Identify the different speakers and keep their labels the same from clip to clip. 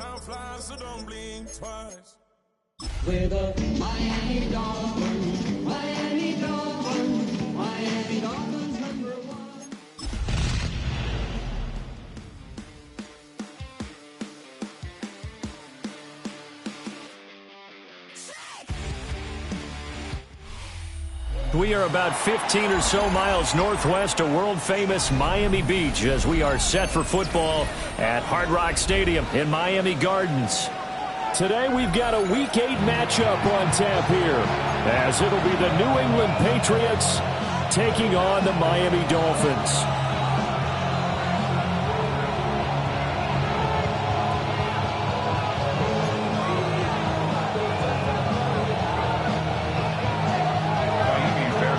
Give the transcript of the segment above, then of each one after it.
Speaker 1: Time flies, so don't blink twice.
Speaker 2: We're the Miami Dolphins, Miami Dolphins, Miami Dolphins #1.
Speaker 3: We are about 15 or so miles northwest of world-famous Miami Beach as we are set for football at Hard Rock Stadium in Miami Gardens. Today we've got a Week 8 matchup on tap here as it'll be the New England Patriots taking on the Miami Dolphins.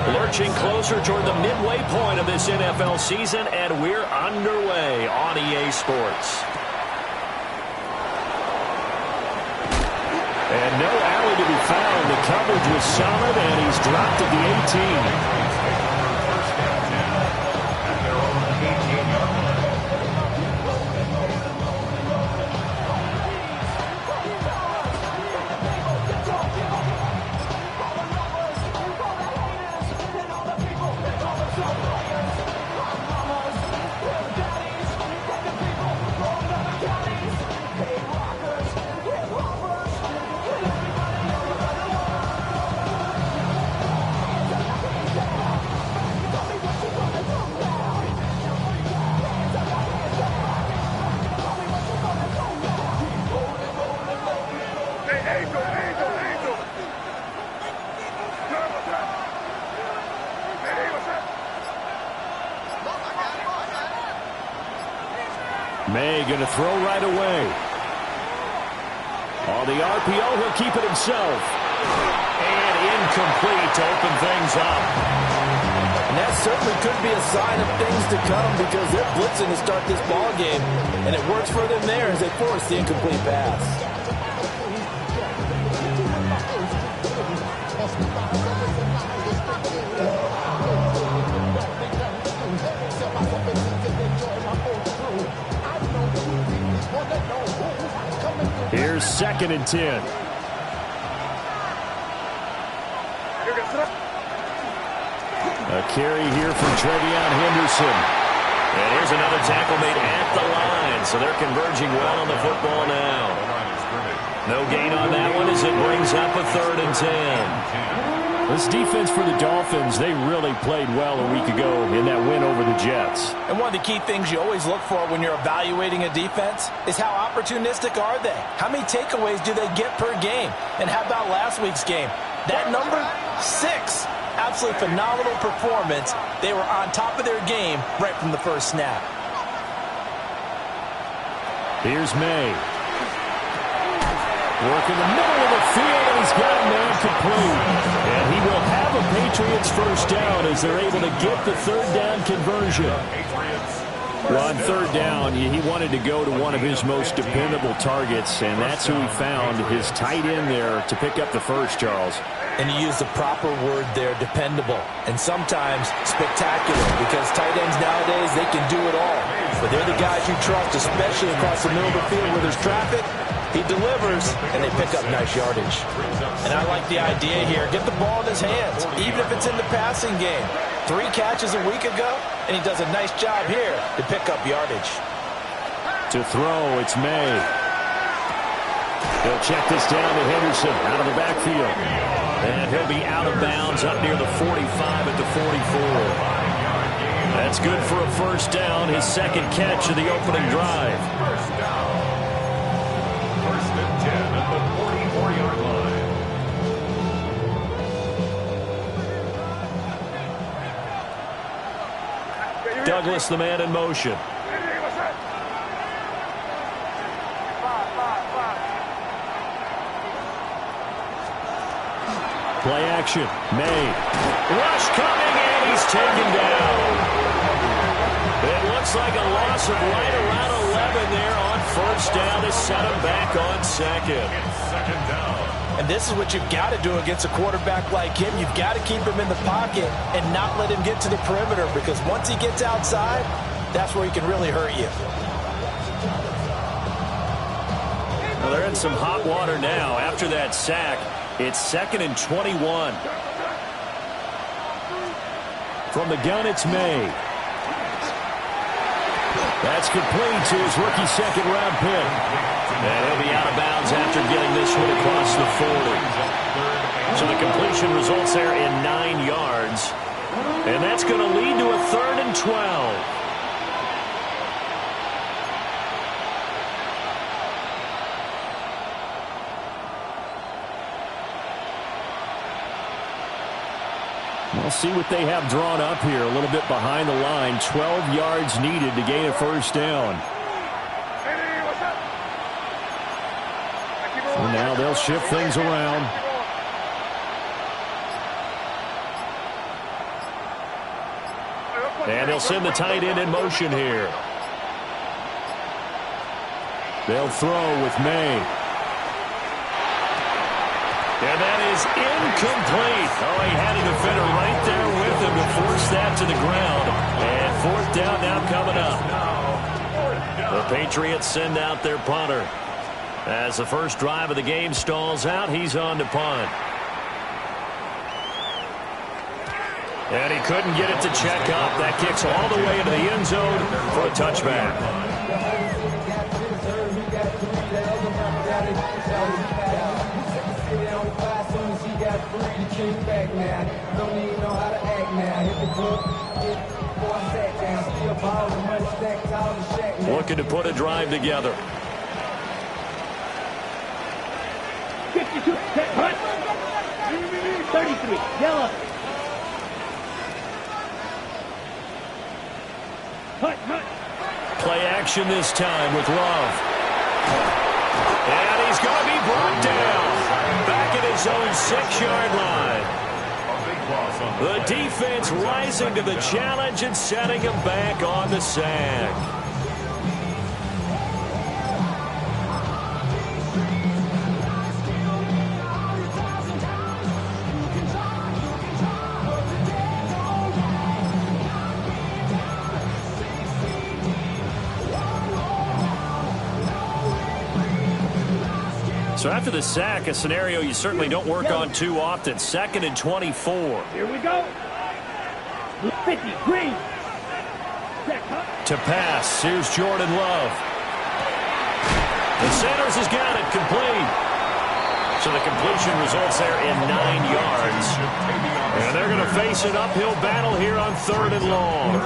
Speaker 3: Lurching closer toward the midway point of this NFL season, and we're underway on EA Sports. And no alley to be found. The coverage was solid, and he's dropped at the 18. May going to throw right away. On the RPO, he'll keep it himself. And incomplete to open things up.
Speaker 4: And that certainly could be a sign of things to come because they're blitzing to start this ball game. And it works for them there as they force the incomplete pass.
Speaker 3: Here's 2nd and 10. A carry here from Trevion Henderson. And here's another tackle made at the line. So they're converging well on the football now. No gain on that one as it brings up a 3rd and 10. This defense for the Dolphins, they really played well a week ago in that win over the Jets.
Speaker 4: And one of the key things you always look for when you're evaluating a defense is how opportunistic are they? How many takeaways do they get per game? And how about last week's game? That number, 6. Absolutely phenomenal performance. They were on top of their game right from the first snap.
Speaker 3: Here's May. Work in the middle of the field, and he's got a man complete. And he will have a Patriots first down as they're able to get the 3rd down conversion. Well, on 3rd down, he wanted to go to one of his most dependable targets, and that's who he found, his tight end there, to pick up the first, Charles.
Speaker 4: And you use the proper word there, dependable. And sometimes spectacular, because tight ends nowadays, they can do it all. But they're the guys you trust, especially across the middle of the field where there's traffic. He delivers, and they pick up nice yardage. And I like the idea here. Get the ball in his hands, even if it's in the passing game. 3 catches a week ago, and he does a nice job here to pick up yardage.
Speaker 3: To throw, it's May. He'll check this down to Henderson out of the backfield. And he'll be out of bounds up near the 45 at the 44. That's good for a first down, his 2nd catch of the opening drive.
Speaker 5: First down. 1st and 10 at the 44-yard line.
Speaker 3: Douglas, the man in motion. Play action. May. Rush coming, and he's taken down. It looks like a loss of right around 11 there on first down to set him back on 2nd.
Speaker 5: 2nd down.
Speaker 4: And this is what you've got to do against a quarterback like him. You've got to keep him in the pocket and not let him get to the perimeter, because once he gets outside, that's where he can really hurt you.
Speaker 3: Well, they're in some hot water now. After that sack, it's 2nd and 21. From the gun, it's May. That's complete to his rookie second-round pick. And he'll be out of bounds after getting this one across the 40. So the completion results there in 9 yards. And that's going to lead to a 3rd and 12. We'll see what they have drawn up here. A little bit behind the line. 12 yards needed to gain a first down. So now they'll shift things around. And they'll send the tight end in motion here. They'll throw with May. And that is incomplete. Oh, he had a defender right there with him to force that to the ground. And 4th down now coming up. The Patriots send out their punter. As the first drive of the game stalls out, he's on to punt. And he couldn't get it to check up. That kicks all the way into the end zone for a touchback. Looking to put a drive together.
Speaker 6: 52, 33, yellow.
Speaker 3: Play action this time with Love. And he's going to be brought down. Back at his own 6-yard line. The defense rising to the challenge and setting him back on the sack. So after the sack, a scenario you certainly don't work on too often. 2nd and 24.
Speaker 6: Here we go. 50, green.
Speaker 3: To pass, here's Jordan Love. And Sanders has got it complete. So the completion results there in 9 yards. And they're going to face an uphill battle here on 3rd and long.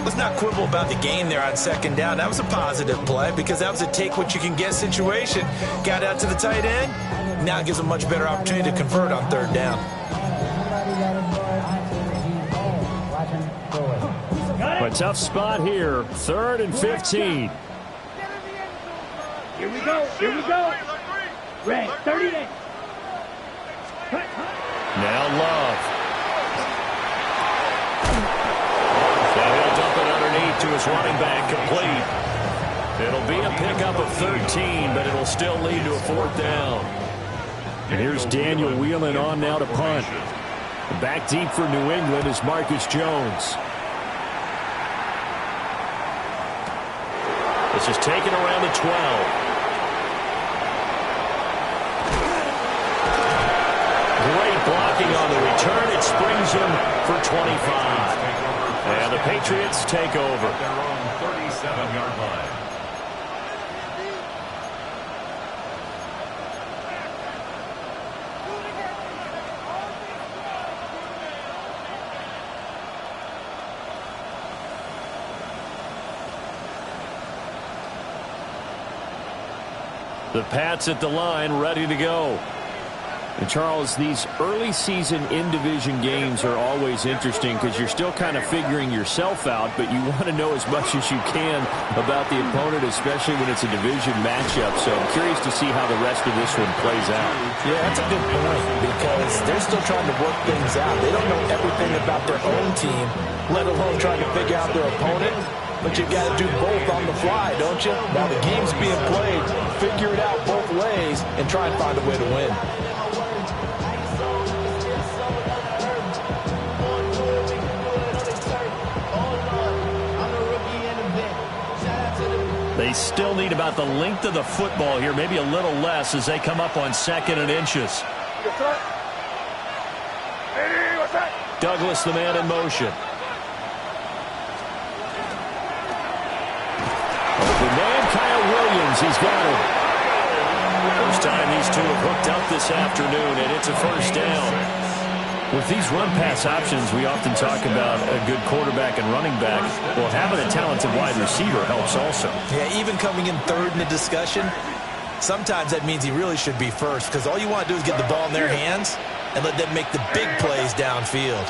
Speaker 4: Let's not quibble about the gain there on 2nd down. That was a positive play because that was a take-what-you-can-get situation. Got out to the tight end. Now it gives a much better opportunity to convert on 3rd down.
Speaker 3: A tough spot here. 3rd and 15.
Speaker 6: Here we go. Here we go. Red, 38.
Speaker 3: Now Love. To his running back, complete. It'll be a pickup of 13, but it'll still lead to a 4th down. And here's Daniel Whelan on now to punt. Back deep for New England is Marcus Jones. This is taken around the 12. Great blocking on the return. It springs him for 25. And the Patriots take over.
Speaker 5: At their own 37-yard line.
Speaker 3: The Pats at the line, ready to go. And Charles, these early season in-division games are always interesting because you're still kind of figuring yourself out, but you want to know as much as you can about the opponent, especially when it's a division matchup. So I'm curious to see how the rest of this one plays out.
Speaker 4: Yeah, that's a good point because they're still trying to work things out. They don't know everything about their own team, let alone trying to figure out their opponent. But you've got to do both on the fly, don't you? While the game's being played, figure it out both ways and try and find a way to win.
Speaker 3: They still need about the length of the football here, maybe a little less as they come up on 2nd and inches. Douglas, the man in motion. Open man, Kyle Williams. He's got him. First time these two have hooked up this afternoon, and it's a first down. With these run-pass options, we often talk about a good quarterback and running back. Well, having a talented wide receiver helps also.
Speaker 4: Yeah, even coming in third in the discussion, sometimes that means he really should be first, because all you want to do is get the ball in their hands and let them make the big plays downfield.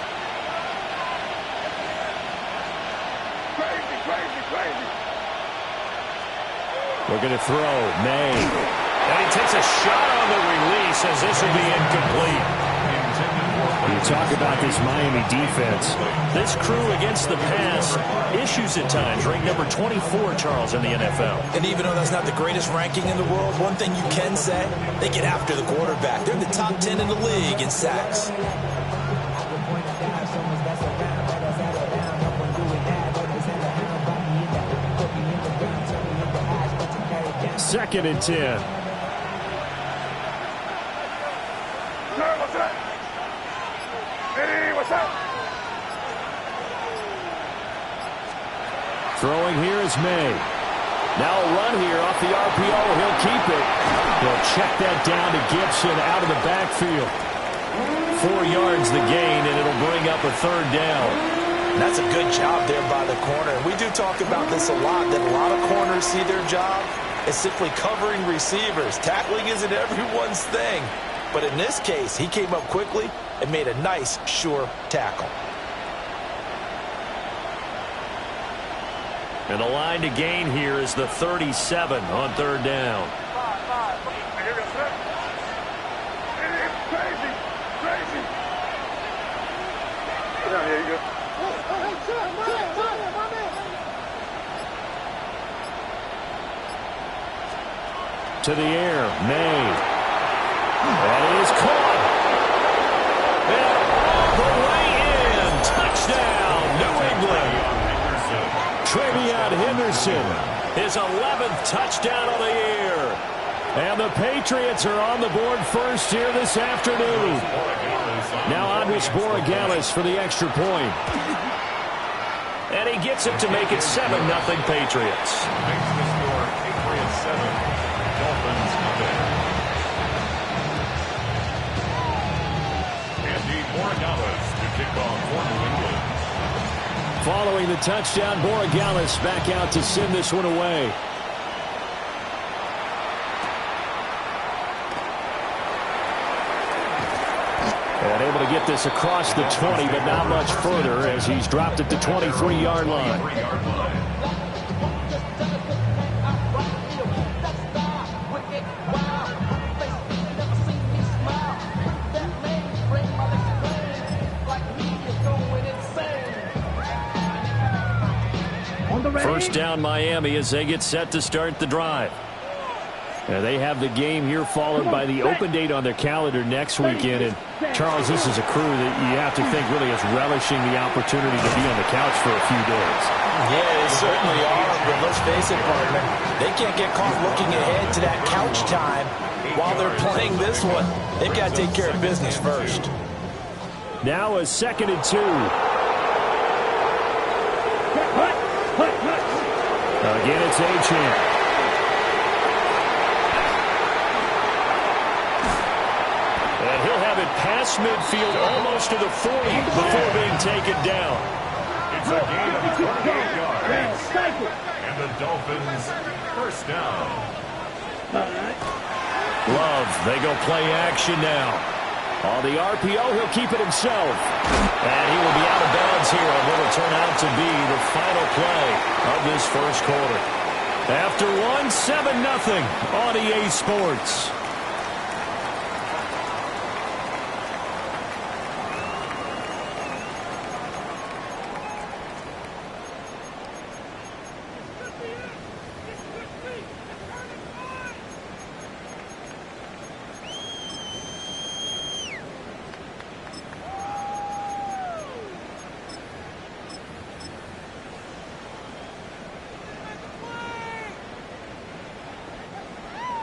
Speaker 3: We're going to throw. May. And he takes a shot on the release as this will be incomplete. You talk about this Miami defense. This crew against the pass, issues at times. Ranked number 24, Charles, in the NFL.
Speaker 4: And even though that's not the greatest ranking in the world, one thing you can say, they get after the quarterback. They're in the top 10 in the league in sacks.
Speaker 3: Second and 10. Throwing here is May. Now a run here off the RPO. He'll keep it. He'll check that down to Gibson out of the backfield. 4 yards the gain, and it'll bring up a third down.
Speaker 4: That's a good job there by the corner. We do talk about this a lot, that a lot of corners see their job as simply covering receivers. Tackling isn't everyone's thing. But in this case, he came up quickly and made a nice, sure tackle.
Speaker 3: And the line to gain here is the 37 on third down. To the air, May. That is caught. And all the way in. Touchdown, New England. Trevion Henderson, his 11th touchdown of the year. And the Patriots are on the board first here this afternoon. Now Andres Borregales for the extra point. And he gets it to make it 7-0 Patriots.
Speaker 5: Makes the score Patriots 7, Dolphins nothing. Andy Borregales to kick off for New England.
Speaker 3: Following the touchdown, Borregales back out to send this one away. And able to get this across the 20, but not much further as he's dropped at the 23-yard line. First down Miami as they get set to start the drive. They have the game here followed by the open date on their calendar next weekend. And Charles, this is a crew that you have to think really is relishing the opportunity to be on the couch for a few days.
Speaker 4: Yeah, they certainly are, but let's face it, partner, they can't get caught looking ahead to that couch time while they're playing this one. They've got to take care of business first.
Speaker 3: Now a 2nd and 2. Again, it's Achane. And he'll have it past midfield almost to the 40 before being taken down.
Speaker 5: It's a gain of 28 yards. And the Dolphins first down.
Speaker 3: Love, they go play action now. On the RPO, he'll keep it himself. And he will be out of bounds here on what will turn out to be the final play of this first quarter. After one, 7-0 on EA Sports.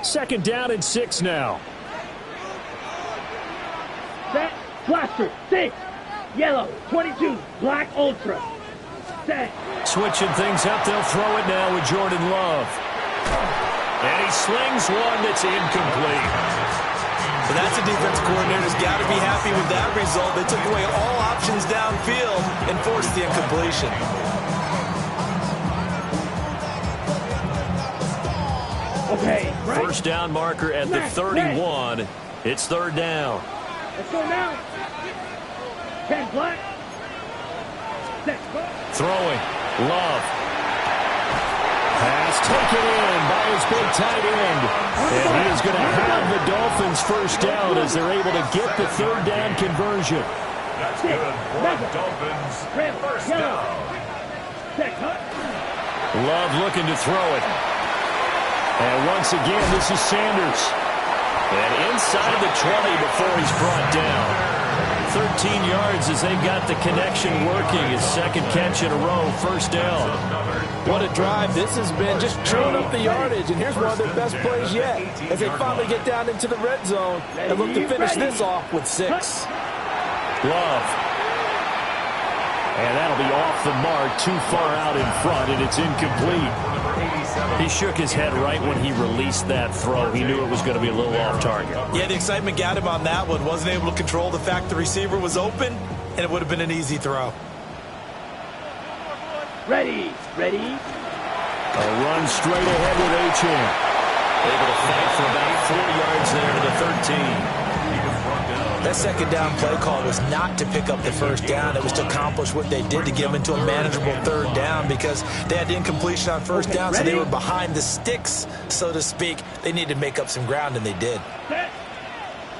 Speaker 3: Second down and 6 now.
Speaker 6: Set. Blaster. 6. Yellow. 22. Black Ultra. Set.
Speaker 3: Switching things up, they'll throw it now with Jordan Love. And he slings one that's incomplete.
Speaker 4: So that's a defense coordinator's got to be happy with that result. They took away all options downfield and forced the incompletion.
Speaker 6: Okay, right.
Speaker 3: First down marker at the 31. It's third down.
Speaker 6: Let's go now. 10 black. Set.
Speaker 3: Throwing. Love. Pass taken in by his big tight end. And he is going to have the Dolphins first down as they're able to get the third down conversion.
Speaker 5: That's good for the Dolphins. First down.
Speaker 6: Set. Cut.
Speaker 3: Love looking to throw it. And once again, this is Sanders. And inside the 20 before he's brought down. 13 yards as they've got the connection working. His second catch in a row, first down.
Speaker 4: What a drive this has been, just chewing up the yardage. And here's one of their best plays yet as they finally get down into the red zone and look to finish this off with 6.
Speaker 3: Love. And that'll be off the mark, too far out in front, and it's incomplete. He shook his head right when he released that throw. He knew it was going to be a little off target.
Speaker 4: Yeah, the excitement got him on that one. Wasn't able to control the fact the receiver was open, and it would have been an easy throw.
Speaker 6: Ready. Ready.
Speaker 3: A run straight ahead with Achane. Able to fight for about 4 yards there to the 13.
Speaker 4: That second down play call was not to pick up the first down. It was to accomplish what they did to get them into a manageable third down because they had incompletion on first down, so they were behind the sticks, so to speak. They needed to make up some ground, and they did.
Speaker 6: Set.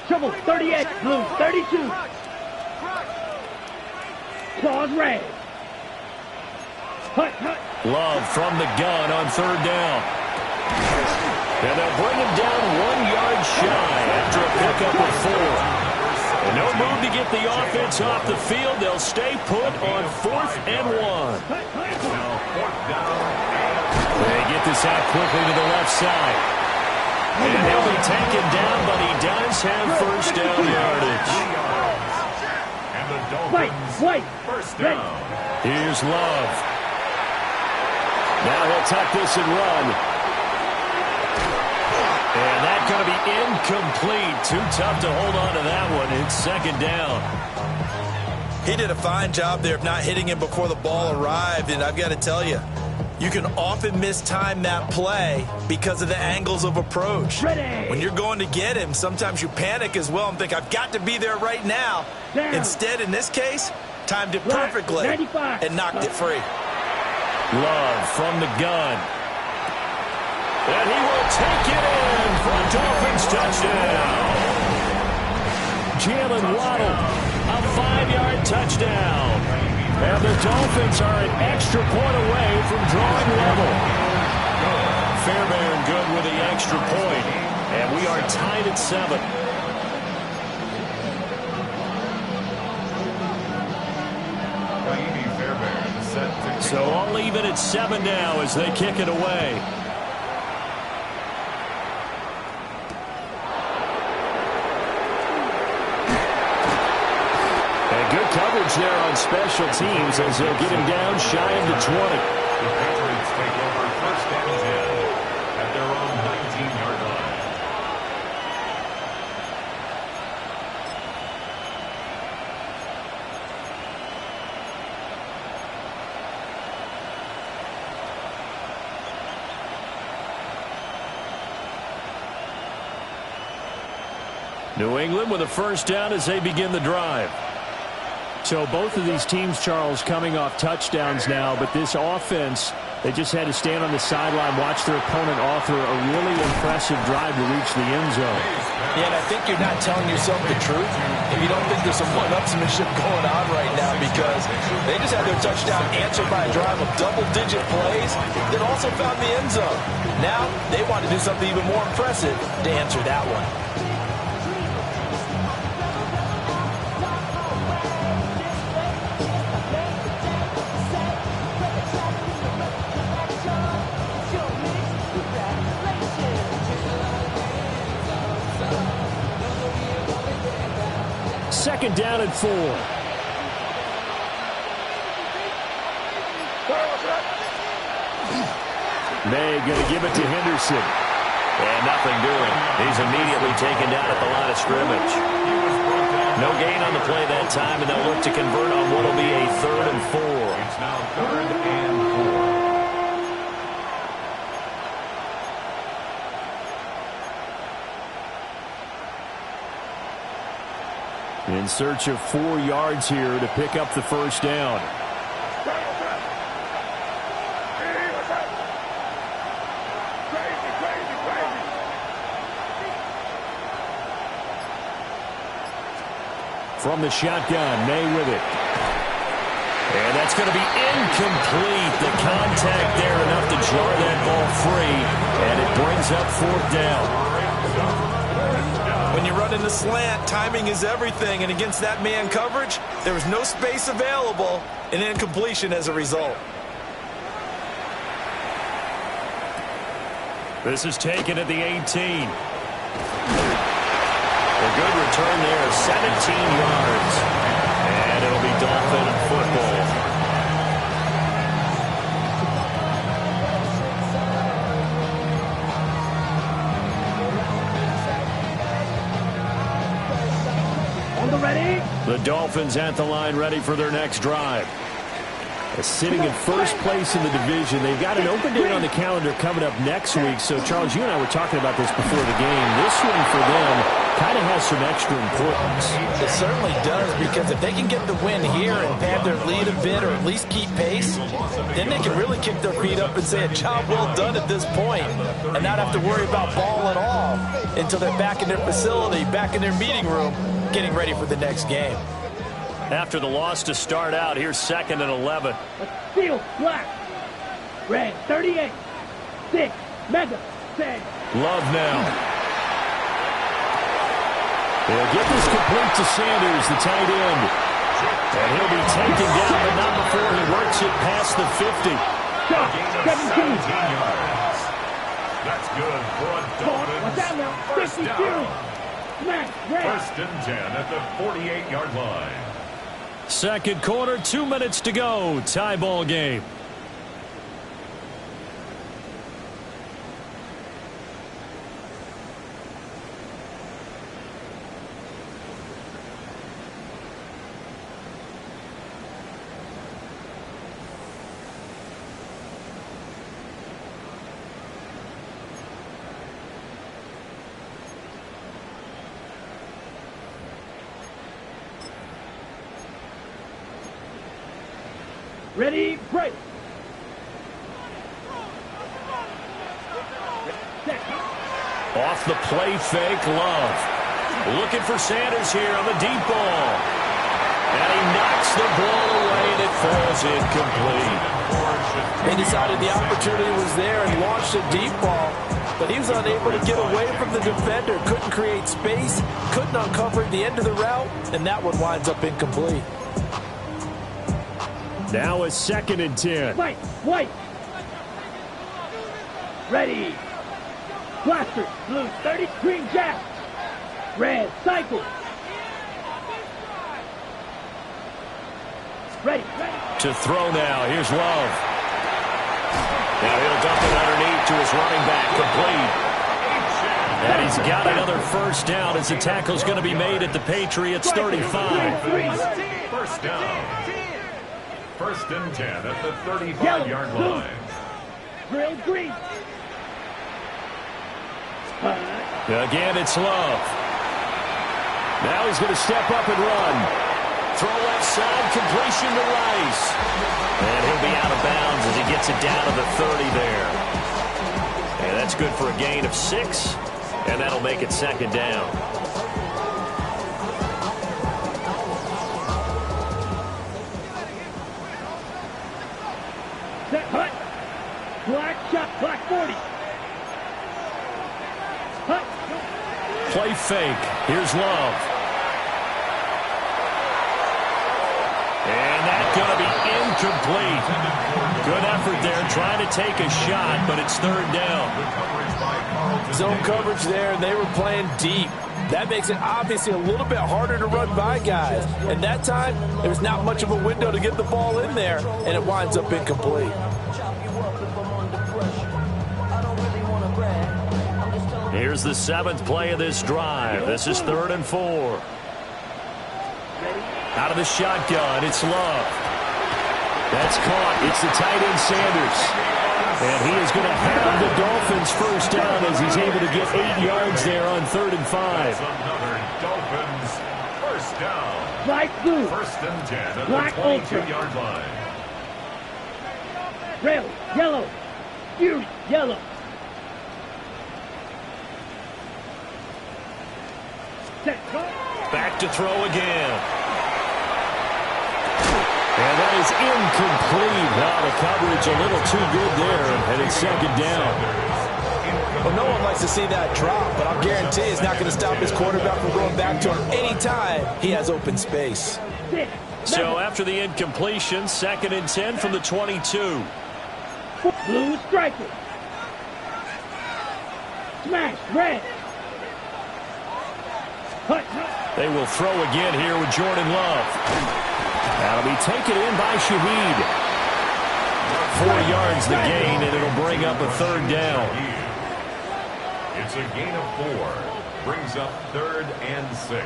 Speaker 6: Trouble 38. Blue 32. Claws red. Hut, hut.
Speaker 3: Love from the gun on third down. And they'll bring him down 1 yard shy after a pickup of 4. And no move to get the offense off the field. They'll stay put on 4th and 1. They get this out quickly to the left side. And he'll be taken down, but he does have first down yardage.
Speaker 5: And the Dolphins first down.
Speaker 3: Here's Love. Now he'll tuck this and run. And that's going to be incomplete. Too tough to hold on to that one. It's second down.
Speaker 4: He did a fine job there of not hitting him before the ball arrived. And I've got to tell you, you can often mistime that play because of the angles of approach.
Speaker 6: Ready.
Speaker 4: When you're going to get him, sometimes you panic as well and think, I've got to be there right now.
Speaker 6: Down.
Speaker 4: Instead, in this case, timed it perfectly
Speaker 6: 95.
Speaker 4: and knocked it free.
Speaker 3: Love from the gun. And he will take it in for a Dolphins touchdown. Jalen Waddle, a 5-yard touchdown. And the Dolphins are an extra point away from drawing level. Fairbairn good with the extra point. And we are tied at 7. So all even at 7 now as they kick it away. Good coverage there on special teams as they'll get him down shy of the 20.
Speaker 5: The Patriots take over first and 10 at their own 19-yard line.
Speaker 3: New England with a first down as they begin the drive. So both of these teams, Charles, coming off touchdowns now, but this offense, they just had to stand on the sideline, watch their opponent author a really impressive drive to reach the end zone.
Speaker 4: Yeah, and I think you're not telling yourself the truth if you don't think there's some one-upsmanship going on right now because they just had their touchdown answered by a drive of double-digit plays that also found the end zone. Now they want to do something even more impressive to answer that one.
Speaker 3: second down and 4. May going to give it to Henderson. And nothing doing. He's immediately taken down at the line of scrimmage. No gain on the play that time, and they'll look to convert on what will be a 3rd and 4.
Speaker 5: It's now 3rd and 4.
Speaker 3: In search of 4 yards here to pick up the first down. From the shotgun, May with it. And that's going to be incomplete. The contact there enough to jar that ball free, and it brings up 4th down.
Speaker 4: When you run in the slant, timing is everything, and against that man coverage, there was no space available, and incompletion as a result.
Speaker 3: This is taken at the 18. A good return there, 17 yards. And it'll be Dolphin football.
Speaker 6: On the ready.
Speaker 3: The Dolphins at the line, ready for their next drive. Sitting in first place in the division. They've got an open date on the calendar coming up next week. So, Charles, you and I were talking about this before the game. This one for them kind of has some extra importance.
Speaker 4: It certainly does, because if they can get the win here and pad their lead a bit or at least keep pace, then they can really kick their feet up and say a job well done at this point and not have to worry about ball at all until they're back in their facility, back in their meeting room, getting ready for the next game.
Speaker 3: After the loss to start out, here's 2nd and 11.
Speaker 6: Field black. Red 38. 6. Mega. 10.
Speaker 3: Love now. They'll get this complete to Sanders, the tight end. And he'll be taken down, but not before he works it past the 50.
Speaker 6: Shot. 17.
Speaker 5: yards. That's good for a Dolphins
Speaker 6: What's that now?
Speaker 5: first
Speaker 6: 52.
Speaker 5: down.
Speaker 6: Smack. Red.
Speaker 5: 1st and 10 at the 48-yard line.
Speaker 3: Second quarter, 2 minutes to go. Tie ball game.
Speaker 6: Ready, break.
Speaker 3: Off the play fake, Love. Looking for Sanders here on the deep ball. And he knocks the ball away, and it falls incomplete.
Speaker 4: They decided the opportunity was there and launched a deep ball, but he was unable to get away from the defender, couldn't create space, couldn't uncover the end of the route, and that one winds up incomplete.
Speaker 3: Now a 2nd and 10.
Speaker 6: White. White. Ready. Blaster. Blue 30. Green jab. Red. Cycle. Ready.
Speaker 3: To throw now. Here's Love. Now he'll dump it underneath to his running back. Complete. And he's got another first down as the tackle's going to be made at the Patriots 35.
Speaker 5: First down. 1st and 10 at the 35-yard line.
Speaker 6: Grill green.
Speaker 3: Again, it's Love. Now he's going to step up and run. Throw left side, completion to Rice. And he'll be out of bounds as he gets it down to the 30 there. And that's good for a gain of 6. And that'll make it 2nd down.
Speaker 6: Set hut. Black shot. Black 40. Hut.
Speaker 3: Play fake. Here's Love. And that's going to be incomplete. Good effort there trying to take a shot, but it's 3rd down.
Speaker 4: Zone coverage there, and they were playing deep. That makes it obviously a little bit harder to run by guys. And that time, there's not much of a window to get the ball in there, and it winds up incomplete.
Speaker 3: Here's the 7th play of this drive. This is 3rd and 4. Out of the shotgun, it's Love. That's caught. It's the tight end Sanders. And he is going to have the Dolphins first down as he's able to get 8 yards there on 3rd and 5.
Speaker 5: Another Dolphins first down.
Speaker 6: Light blue.
Speaker 5: 1st and 10 at
Speaker 6: Black
Speaker 5: the
Speaker 6: ultra.
Speaker 5: 22-yard line.
Speaker 6: Red, yellow. Fury, yellow. Set.
Speaker 3: Back to throw again. And that is incomplete. Now the coverage a little too good there, and it's 2nd down.
Speaker 4: Well, no one likes to see that drop, but I'll guarantee it's not going to stop his quarterback from going back to him anytime he has open space.
Speaker 3: So after the incompletion, 2nd and 10 from the 22.
Speaker 6: Blue striker. Smash, red. Hut.
Speaker 3: They will throw again here with Jordan Love. That'll be taken in by Shaheed. 4 yards the gain, and it'll bring up a 3rd down.
Speaker 5: It's a gain of 4. Brings up 3rd and 6.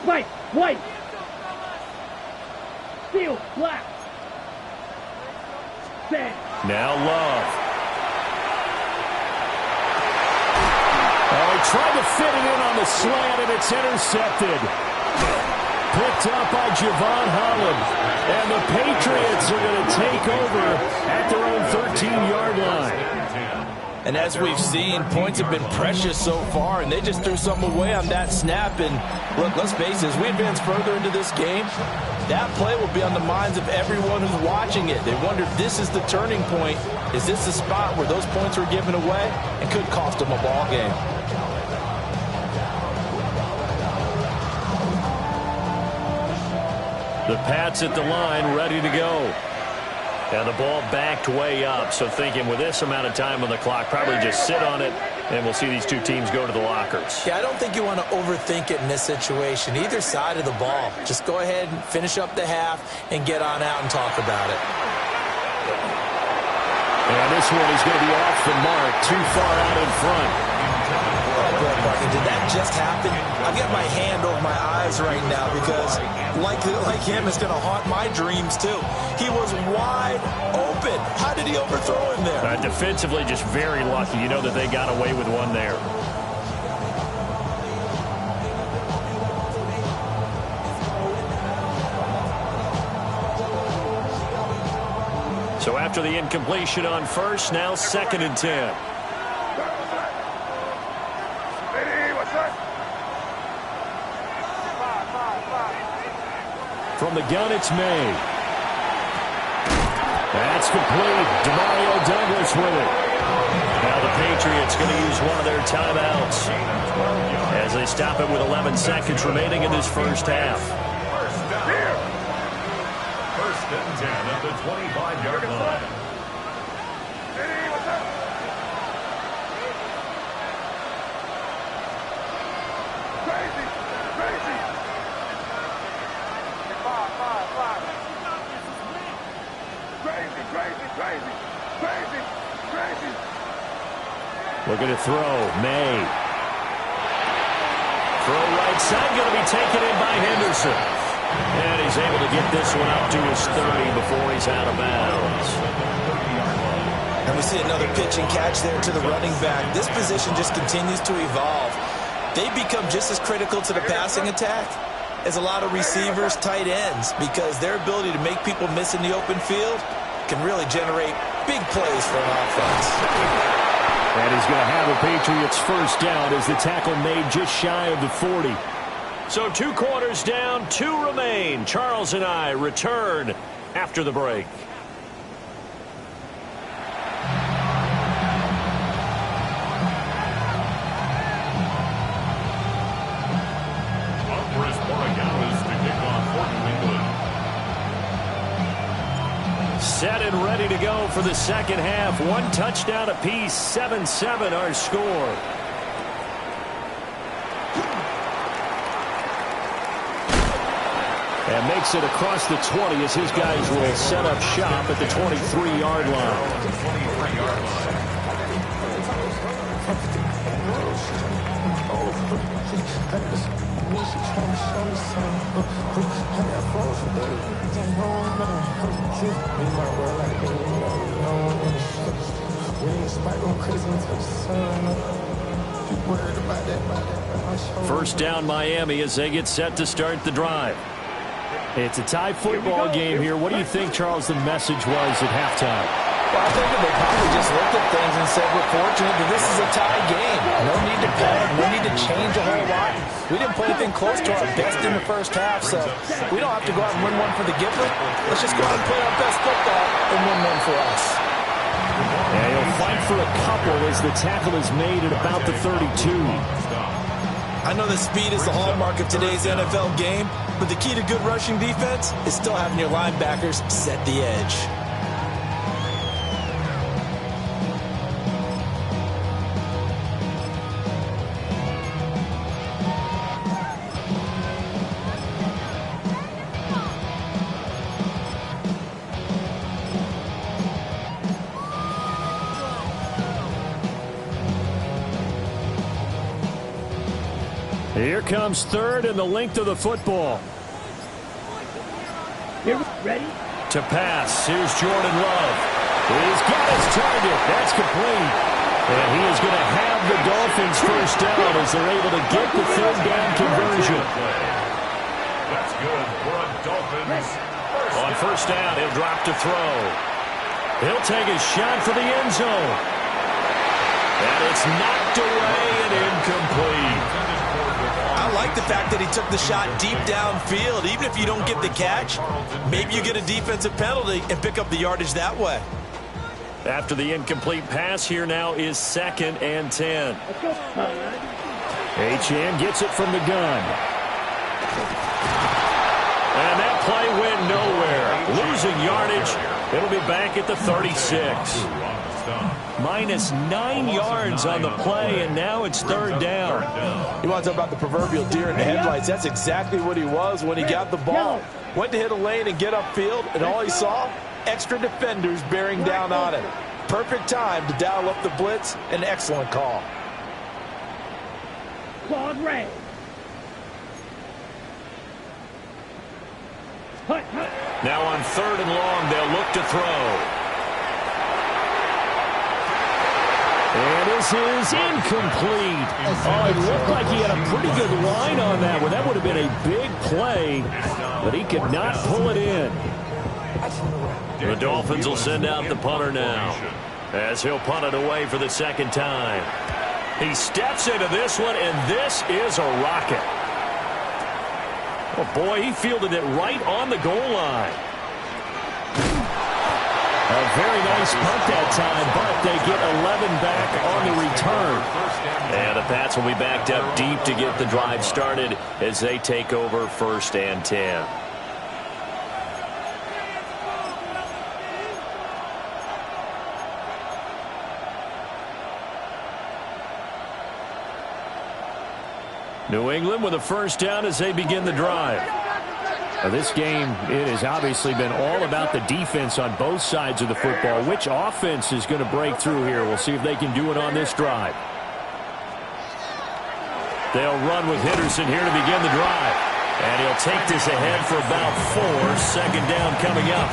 Speaker 6: White. Steel, black. Set.
Speaker 3: Now Love. Oh, he tried to fit it in on the slant, and it's intercepted. Picked up by Javon Holland. And the Patriots are going to take over at their own 13-yard line.
Speaker 4: And as we've seen, points have been precious so far, and they just threw something away on that snap. And look, let's face it, as we advance further into this game, that play will be on the minds of everyone who's watching it. They wonder if this is the turning point. Is this the spot where those points were given away and could cost them a ball game?
Speaker 3: The Pats at the line, ready to go. And the ball backed way up, so thinking with this amount of time on the clock, probably just sit on it, and we'll see these two teams go to the lockers.
Speaker 4: Yeah, I don't think you want to overthink it in this situation. Either side of the ball. Just go ahead and finish up the half and get on out and talk about it.
Speaker 3: And this one is going to be off the mark, too far out in front.
Speaker 4: Did that just happen? I've got my hand over my eyes right now because, like him, it's going to haunt my dreams, too. He was wide open. How did he overthrow him there?
Speaker 3: Defensively, just very lucky. You know that they got away with one there. So after the incompletion on first, now 2nd and 10. From the gun, it's May. That's complete. Demario Douglas with it. Now the Patriots going to use one of their timeouts as they stop it with 11 seconds remaining in this first half.
Speaker 5: 1st and 10 at the 25-yard line.
Speaker 3: Looking to throw. May. Throw right side, going to be taken in by Henderson. And he's able to get this one up to his 30 before he's out of bounds.
Speaker 4: And we see another pitch and catch there to the running back. This position just continues to evolve. They become just as critical to the passing attack as a lot of receivers, tight ends, because their ability to make people miss in the open field can really generate big plays for an offense.
Speaker 3: And he's going to have a Patriots first down as the tackle made just shy of the 40. So 2 quarters down, 2 remain. Charles and I return after the break. Set and ready to go for the second half. 1 touchdown apiece, 7-7 our score. And makes it across the 20 as his guys will set up shop at the 23-yard line.
Speaker 5: 23-yard line.
Speaker 3: First down Miami as they get set to start the drive. It's a tie football game here. What do you think, Charles, the message was at halftime?
Speaker 4: Well, I think they probably just looked at things and said, we're fortunate that this is a tie game. No need to panic. No need to change a whole lot. We didn't play anything close to our best in the first half, so we don't have to go out and win one for the giver. Let's just go out and play our best football and win one for us.
Speaker 3: And he'll fight for a couple as the tackle is made at about the 32.
Speaker 4: I know that speed is the hallmark of today's NFL game, but the key to good rushing defense is still having your linebackers set the edge.
Speaker 3: Here comes third and the length of the football.
Speaker 6: Here, ready?
Speaker 3: To pass, here's Jordan Love. He's got his target. That's complete. And he is going to have the Dolphins first down as they're able to get the third down conversion.
Speaker 5: That's good for a Dolphins.
Speaker 3: On first down, he'll drop to throw. He'll take a shot for the end zone. And it's knocked away and incomplete.
Speaker 4: I like the fact that he took the shot deep downfield. Even if you don't get the catch, maybe you get a defensive penalty and pick up the yardage that way.
Speaker 3: After the incomplete pass, here now is 2nd and 10. Achane gets it from the gun. And that play went nowhere. Losing yardage. It'll be back at the 36. Minus 9 yards on the play, and now it's third down.
Speaker 4: You want to talk about the proverbial deer in the headlights? That's exactly what he was when he got the ball. Went to hit a lane and get upfield, and all he saw, extra defenders bearing down on him. Perfect time to dial up the blitz. An excellent call.
Speaker 6: Claude Ray.
Speaker 3: Now on 3rd and long, they'll look to throw. And this is incomplete. Oh, it looked like he had a pretty good line on that one. That would have been a big play, but he could not pull it in. The Dolphins will send out the punter now as he'll punt it away for the second time. He steps into this one, and this is a rocket. Oh, boy, he fielded it right on the goal line. A very nice punt that time, but they get 11 back on the return. And the Pats will be backed up deep to get the drive started as they take over 1st and 10. New England with a first down as they begin the drive. Now this game, it has obviously been all about the defense on both sides of the football. Which offense is going to break through here? We'll see if they can do it on this drive. They'll run with Henderson here to begin the drive. And he'll take this ahead for about 4. 2nd down coming up.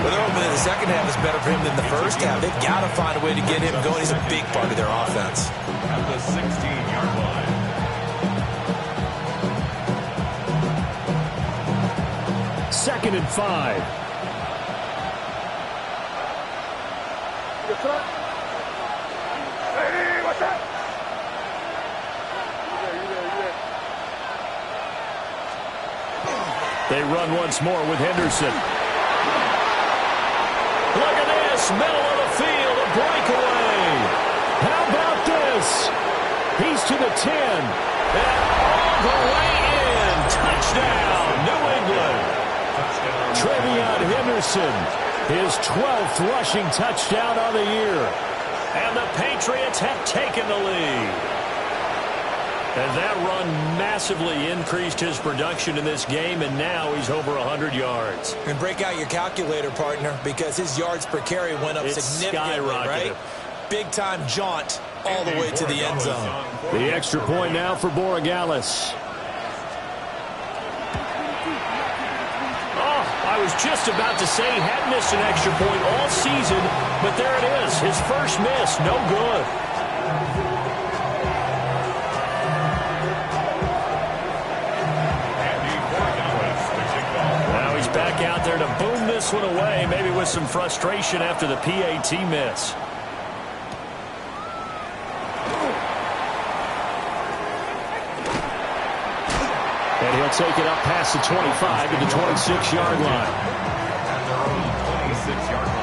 Speaker 4: Well, they're hoping that the second half is better for him than the first half. They've got to find a way to get him going. He's a big part of their offense.
Speaker 5: At the 16-yard line.
Speaker 3: 2nd and 5.
Speaker 6: Hey, what's that?
Speaker 3: They run once more with Henderson. Look at this, middle of the field, a breakaway. How about this? He's to the 10. And all the way in. Touchdown, New England. Trevion Henderson, his 12th rushing touchdown on the year. And the Patriots have taken the lead. And that run massively increased his production in this game, and now he's over 100 yards.
Speaker 4: And break out your calculator, partner, because his yards per carry went up significantly, right? Big-time jaunt all the way to the end zone.
Speaker 3: The extra point now for Borregales. Oh, I was just about to say he had missed an extra point all season, but there it is, his first miss, no good. Now he's back out there to boom this one away, maybe with some frustration after the PAT miss.
Speaker 7: And he'll take it up past the 25 to the 26-yard line.
Speaker 5: At their own 26-yard line.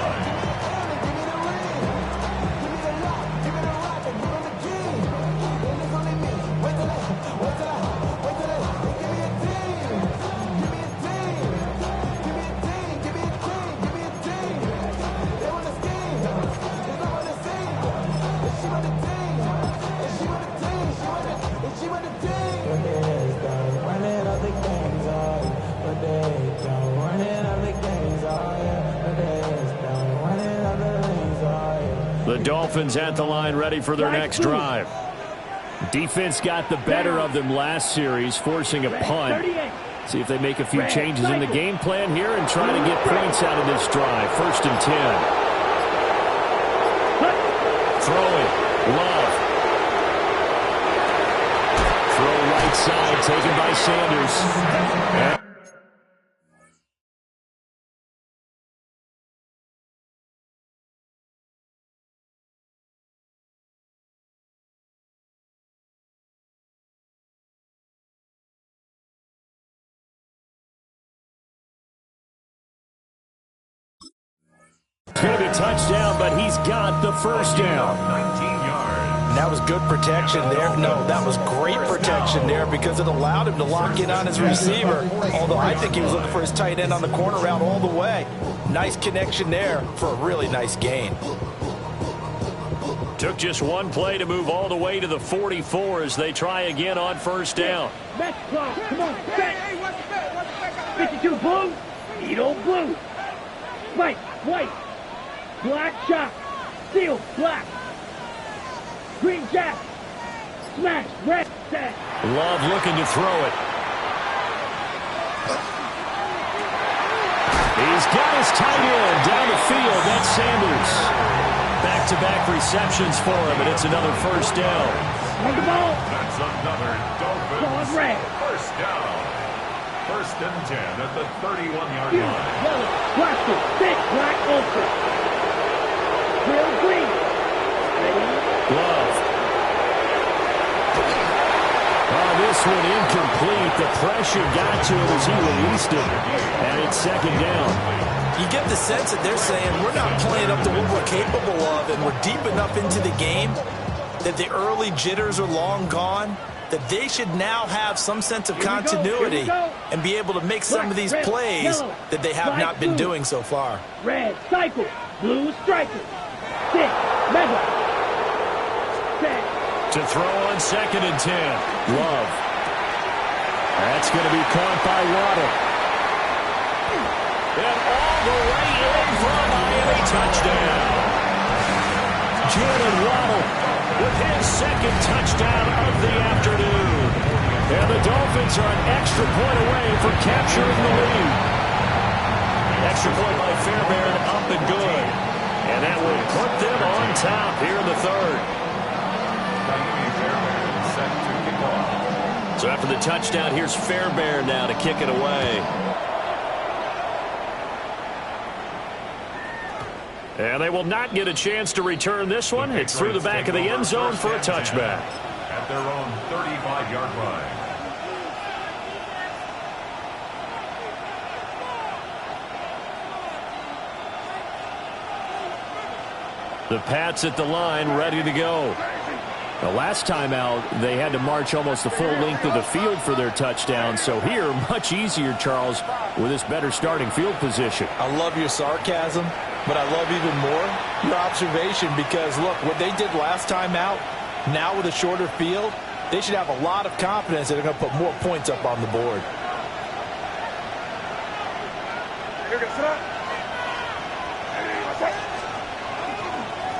Speaker 3: The Dolphins at the line, ready for their next drive. Defense got the better of them last series, forcing a punt. See if they make a few changes in the game plan here and try to get points out of this drive. 1st and 10. Throwing. Love. Throw right side, taken by Sanders. It's going to be a touchdown, but he's got the first down.
Speaker 5: 19 yards.
Speaker 4: And that was good protection there. No, that was great protection there because it allowed him to lock in on his receiver. Although I think he was looking for his tight end on the corner route all the way. Nice connection there for a really nice gain.
Speaker 3: Took just one play to move all the way to the 44 as they try again on 1st down.
Speaker 6: Match clock. Come on. Set. 52 blue. Needle blue. White. White. Black shot. Steel. Black. Green jack. Smash. Red. Set.
Speaker 3: Love looking to throw it. He's got his tight end down the field. That's Sanders. Back-to-back receptions for him, and it's another 1st down.
Speaker 6: On the ball.
Speaker 5: That's another Dolphins.
Speaker 6: Ball red.
Speaker 5: 1st down. 1st and 10 at the 31-yard
Speaker 6: Blue.
Speaker 5: line.
Speaker 6: Yellow. Plastic. Thick. Black. Ultra. Real green. Ready.
Speaker 3: Love. Oh, this one incomplete. The pressure got to him as he released it. And it's 2nd down.
Speaker 4: You get the sense that they're saying we're not playing up to what we're capable of, and we're deep enough into the game that the early jitters are long gone, that they should now have some sense of continuity and be able to make some of these plays that they have not been doing so far.
Speaker 6: Red. Cycle. Blue. Striker. Stick. Mega. Set.
Speaker 3: To throw on 2nd and 10. Love. That's going to be caught by Waddle. And all the way in for a Miami touchdown. Jalen Waddle with his 2nd touchdown of the afternoon. And the Dolphins are an extra point away from capturing the lead. Extra point by Fairbairn, up and good. And that will put them on top here in the 3rd.
Speaker 5: Set to kick off.
Speaker 3: So after the touchdown, here's Fairbairn now to kick it away. And they will not get a chance to return this one. It's through the back of the end zone for a touchback.
Speaker 5: At their own 35-yard line.
Speaker 3: The Pats at the line, ready to go. The last time out, they had to march almost the full length of the field for their touchdown. So here, much easier, Charles, with this better starting field position.
Speaker 4: I love your sarcasm, but I love even more your observation because, look, what they did last time out, now with a shorter field, they should have a lot of confidence that they're going to put more points up on the board.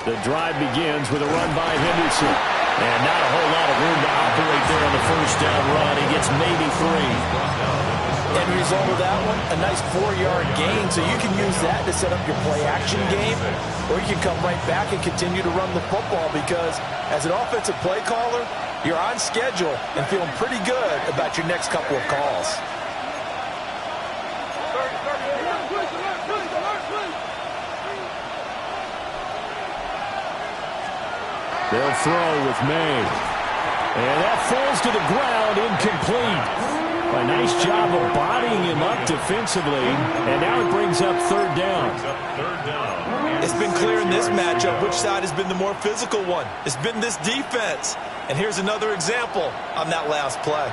Speaker 7: The drive begins with a run by Henderson.
Speaker 3: And not a whole lot of room to operate there on the first down run. He gets maybe 3.
Speaker 4: End result of that one, a nice 4-yard gain, so you can use that to set up your play-action game, or you can come right back and continue to run the football because as an offensive play caller, you're on schedule and feeling pretty good about your next couple of calls.
Speaker 7: They'll throw with May. And that falls to the ground, incomplete. A nice job of bodying him up defensively, and now it brings up third down.
Speaker 4: It's been clear in this matchup which side has been the more physical one. It's been this defense. And here's another example on that last play.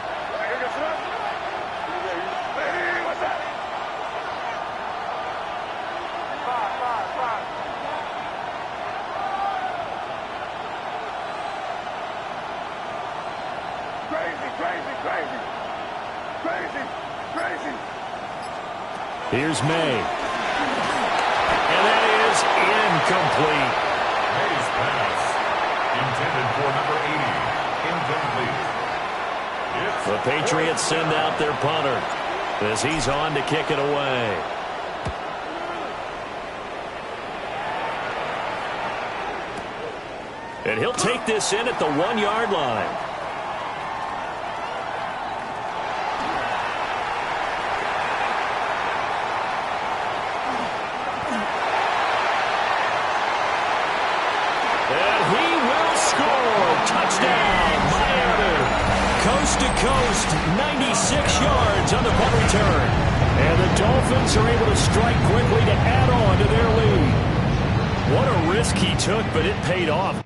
Speaker 7: Here's May. And that is incomplete.
Speaker 5: May's pass intended for number 80. Incomplete.
Speaker 3: The Patriots send out their punter as he's on to kick it away. And he'll take this in at the 1-yard line.
Speaker 7: Coast to coast, 96 yards on the punt return. And the Dolphins are able to strike quickly to add on to their lead.
Speaker 3: What a risk he took, but it paid off.